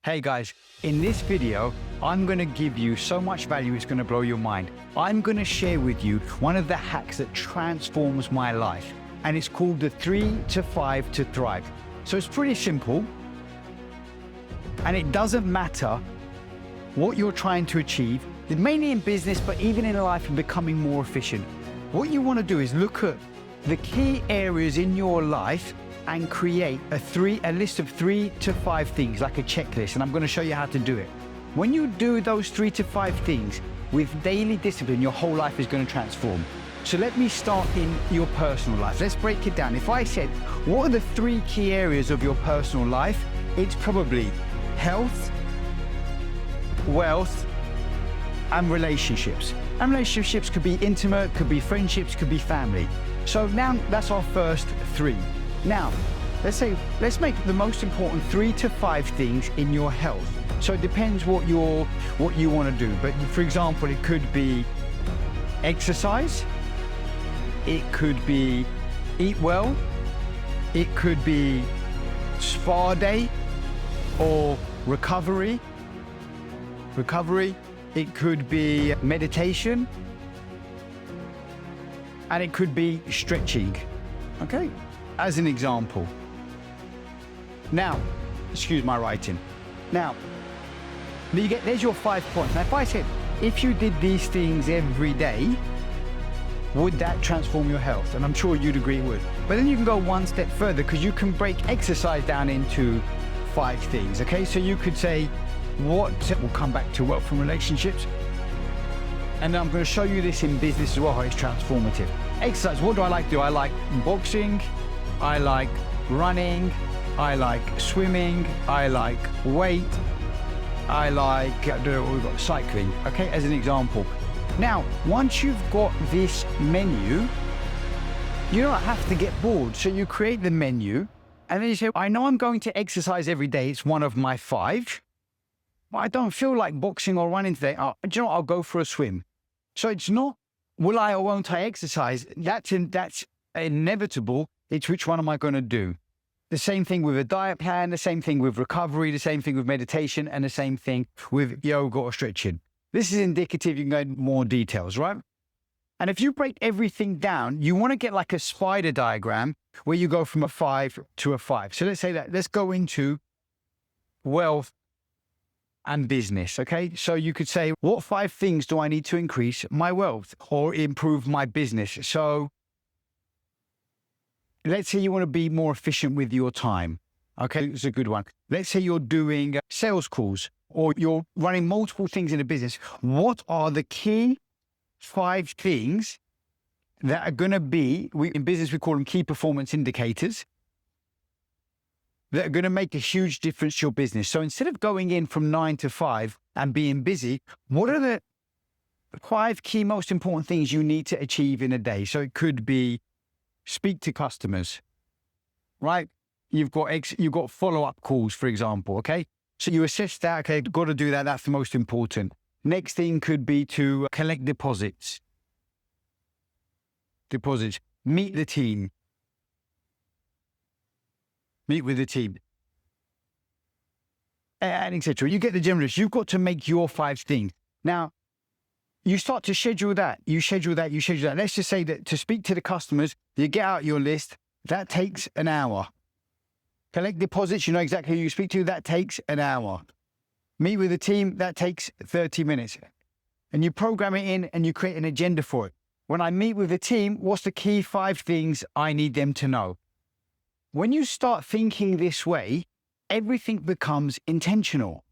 Hey guys, in this video, I'm going to give you so much value it's going to blow your mind. I'm going to share with you one of the hacks that transforms my life, and it's called the 3 to 5 to thrive. So it's pretty simple, and it doesn't matter what you're trying to achieve, mainly in business, but even in life and becoming more efficient. What you want to do is look at the key areas in your life and create a list of 3 to 5 things, like a checklist, and I'm going to show you how to do it. When you do those 3 to 5 things with daily discipline, your whole life is going to transform. So let me start in your personal life. Let's break it down. If I said, what are the 3 key areas of your personal life? It's probably health, wealth, and relationships. And relationships could be intimate, could be friendships, could be family. So now that's our first 3. Now, let's make the most important 3 to 5 things in your health. So it depends what you want to do. But for example, it could be exercise, it could be eat well, it could be spa day or recovery, it could be meditation, and it could be stretching. Okay? As an example. Now, excuse my writing. Now, there's your 5 points. Now, if I said, if you did these things every day, would that transform your health? And I'm sure you'd agree it would. But then you can go one step further, because you can break exercise down into 5 things, okay? So you could say, we'll come back to wealth and relationships. And I'm going to show you this in business as well, how it's transformative. Exercise, what do I like to do? I like boxing, I like running, I like swimming, I like weight, I like we've got cycling, okay, as an example. Now, once you've got this menu, you don't have to get bored. So you create the menu, and then you say, I know I'm going to exercise every day. It's one of my 5, but I don't feel like boxing or running today. Do you know what? I'll go for a swim. So it's not, will I or won't I exercise? That's inevitable. It's which one am I going to do? The same thing with a diet plan, the same thing with recovery, the same thing with meditation, and the same thing with yoga or stretching. This is indicative. You can go into more details, right? And if you break everything down, you want to get like a spider diagram where you go from a 5 to a 5. So let's say that. Let's go into wealth and business, okay? So you could say, what 5 things do I need to increase my wealth or improve my business? So let's say you want to be more efficient with your time. Okay, it's a good one. Let's say you're doing sales calls or you're running multiple things in a business. What are the key 5 things that are going to be, in business we call them key performance indicators, that are going to make a huge difference to your business? So instead of going in from 9 to 5 and being busy, what are the 5 key most important things you need to achieve in a day? So it could be speak to customers, right? You've got follow-up calls, for example, okay? So you assess that, okay, got to do that. That's the most important. Next thing could be to collect deposits. Meet the team. Meet with the team. And etc. You get the general list. You've got to make your 5 things. Now, you start to schedule that. You schedule that. Let's just say that to speak to the customers, you get out your list. That takes an hour. Collect deposits, you know exactly who you speak to. That takes an hour. Meet with the team. That takes 30 minutes. And you program it in and you create an agenda for it. When I meet with the team, what's the key 5 things I need them to know? When you start thinking this way, everything becomes intentional.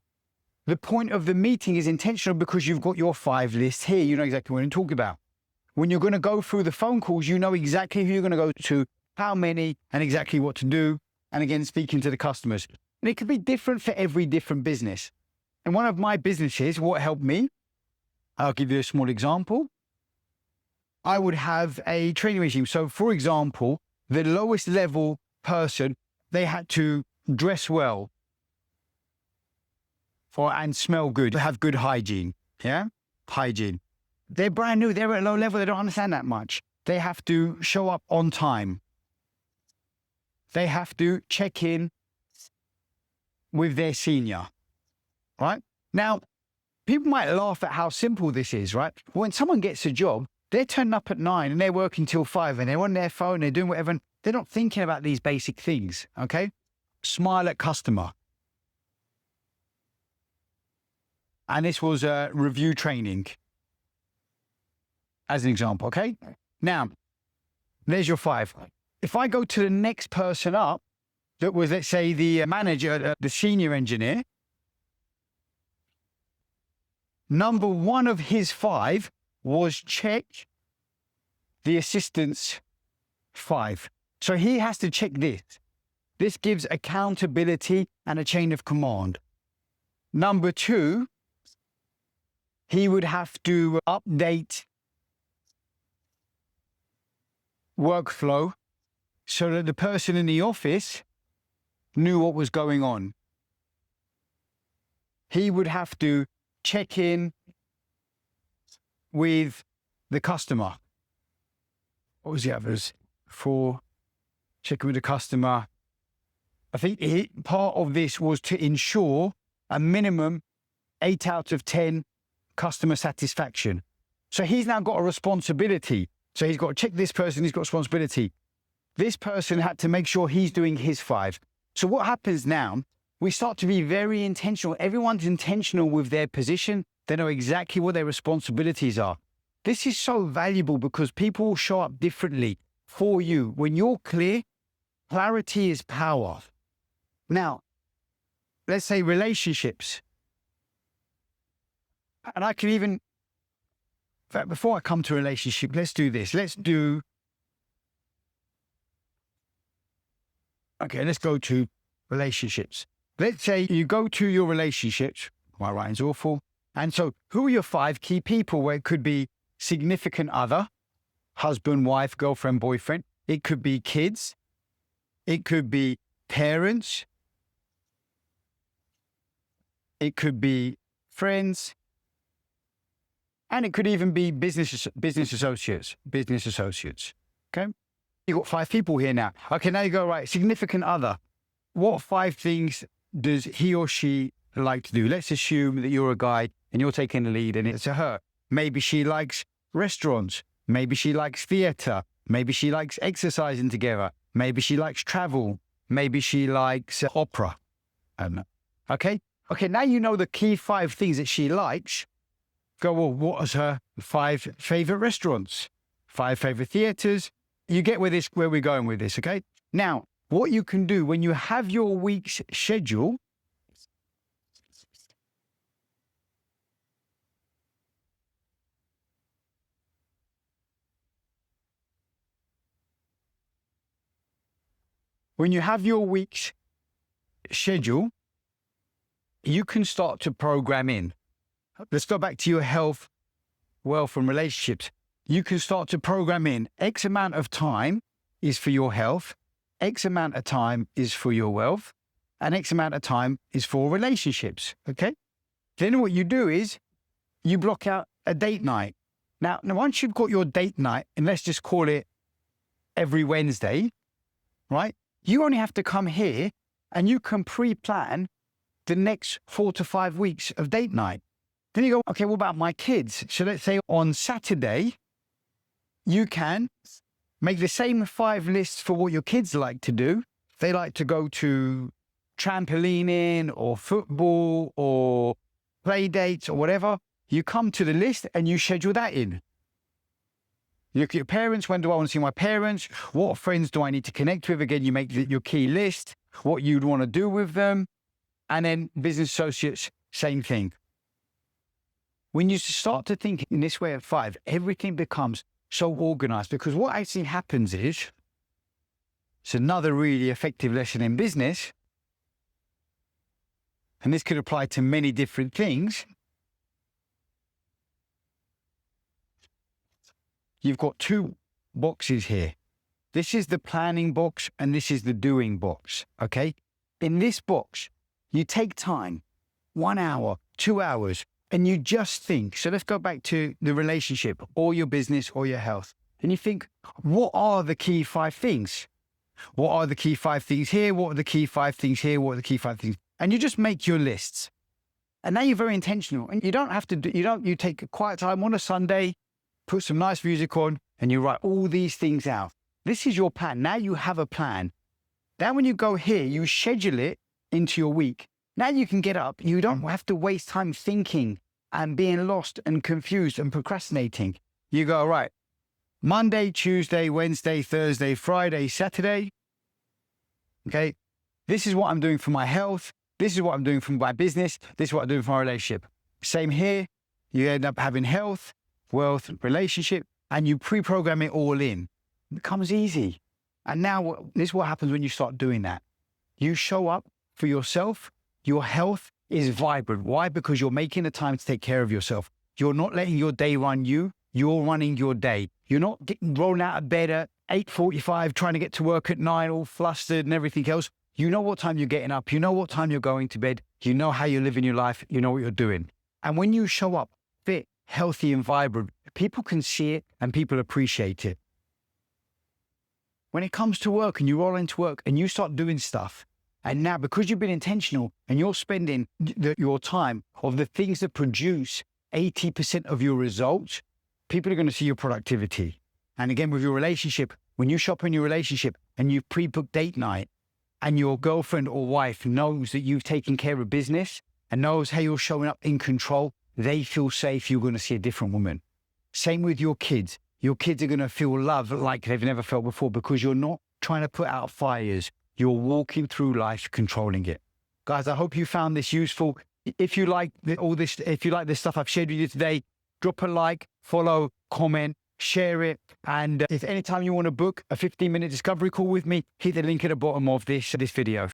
The point of the meeting is intentional because you've got your 5 lists here. You know exactly what I'm talking about. When you're going to go through the phone calls, you know exactly who you're going to go to, how many, and exactly what to do. And again, speaking to the customers. And it could be different for every different business. And one of my businesses, what helped me, I'll give you a small example. I would have a training regime. So for example, the lowest level person, they had to dress well and smell good, have good hygiene. Yeah? Hygiene. They're brand new. They're at a low level. They don't understand that much. They have to show up on time. They have to check in with their senior. right? Now, people might laugh at how simple this is, right? When someone gets a job, they're turning up at 9 and they're working till 5 and they're on their phone, they're doing whatever. And they're not thinking about these basic things, okay? Smile at customer. And this was a review training as an example, okay? Now, there's your 5. If I go to the next person up, that was, let's say, the manager, the senior engineer, number 1 of his 5 was check the assistant's 5. So he has to check this. This gives accountability and a chain of command. Number 2, he would have to update workflow so that the person in the office knew what was going on. He would have to check in with the customer. What was the others? 4, checking with the customer. I think part of this was to ensure a minimum 8 out of 10 customer satisfaction. So he's now got a responsibility. So he's got to check this person, he's got responsibility. This person had to make sure he's doing his 5. So what happens now, we start to be very intentional. Everyone's intentional with their position. They know exactly what their responsibilities are. This is so valuable because people will show up differently for you. When you're clear, clarity is power. Now, let's say relationships. And I can even, in fact, before I come to relationship, let's do this. Let's go to relationships. Let's say you go to your relationships. My writing's awful. And so who are your 5 key people? Where it could be significant other, husband, wife, girlfriend, boyfriend. It could be kids. It could be parents. It could be friends. And it could even be business associates. Okay? You've got 5 people here now. Okay, now you go, right, significant other. What 5 things does he or she like to do? Let's assume that you're a guy and you're taking the lead and it's a her. Maybe she likes restaurants. Maybe she likes theater. Maybe she likes exercising together. Maybe she likes travel. Maybe she likes opera. I don't know. Okay? Okay, now you know the key 5 things that she likes. Go, well, what is her 5 favorite restaurants? 5 favorite theaters? You get where we're going with this, okay? Now, what you can do when you have your week's schedule, you can start to program in. Let's go back to your health, wealth, and relationships. You can start to program in X amount of time is for your health, X amount of time is for your wealth, and X amount of time is for relationships, okay? Then what you do is you block out a date night. Now once you've got your date night, and let's just call it every Wednesday, right? You only have to come here and you can pre-plan the next 4 to 5 weeks of date night. Then you go, okay, what about my kids? So let's say on Saturday, you can make the same 5 lists for what your kids like to do. They like to go to trampolining or football or play dates or whatever. You come to the list and you schedule that in. You look at your parents. When do I want to see my parents? What friends do I need to connect with? Again, you make your key list, what you'd want to do with them. And then business associates, same thing. When you start to think in this way of 5, everything becomes so organized, because what actually happens is, it's another really effective lesson in business, and this could apply to many different things. You've got 2 boxes here. This is the planning box and this is the doing box, okay? In this box, you take time, 1 hour, 2 hours, and you just think. So let's go back to the relationship or your business or your health. And you think, what are the key 5 things? What are the key 5 things here? What are the key 5 things here? What are the key 5 things? And you just make your lists. And now you're very intentional. And you don't have to do, you take a quiet time on a Sunday, put some nice music on, and you write all these things out. This is your plan. Now you have a plan. Now when you go here, you schedule it into your week. Now you can get up. You don't have to waste time thinking and being lost and confused and procrastinating. You go, right, Monday, Tuesday, Wednesday, Thursday, Friday, Saturday. Okay, this is what I'm doing for my health. This is what I'm doing for my business. This is what I'm doing for my relationship. Same here. You end up having health, wealth, relationship, and you pre-program it all in. It becomes easy. And now this is what happens when you start doing that. You show up for yourself. Your health is vibrant. Why? Because you're making the time to take care of yourself. You're not letting your day run you. You're running your day. You're not getting rolling out of bed at 8:45, trying to get to work at 9, all flustered and everything else. You know what time you're getting up. You know what time you're going to bed. You know how you're living your life. You know what you're doing. And when you show up fit, healthy, and vibrant, people can see it and people appreciate it. When it comes to work and you roll into work and you start doing stuff, and now because you've been intentional and you're spending your time of the things that produce 80% of your results, people are going to see your productivity. And again, with your relationship, when you shop in your relationship and you pre-book date night and your girlfriend or wife knows that you've taken care of business and knows how you're showing up in control, they feel safe. You're going to see a different woman. Same with your kids. Your kids are going to feel love like they've never felt before because you're not trying to put out fires. You're walking through life, controlling it. Guys, I hope you found this useful. If you like if you like this stuff I've shared with you today, drop a like, follow, comment, share it. And if anytime you want to book a 15-minute discovery call with me, hit the link at the bottom of this video.